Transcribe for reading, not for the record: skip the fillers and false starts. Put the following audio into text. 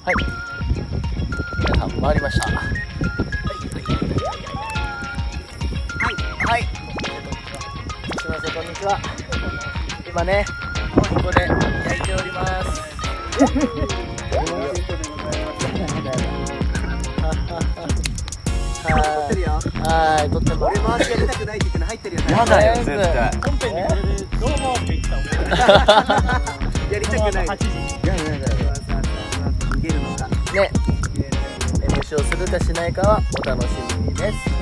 はい、皆さん回りました。はい、すみません、こんにちは。今ね、ここで焼いております。はい、撮ってます。俺回しやりたくないって言っての入ってるよね。やだよ、絶対。本編でこれでどうもって言ってた俺。やりたくない。8時。逃げるのか。ね、MC をするかしないかはお楽しみです。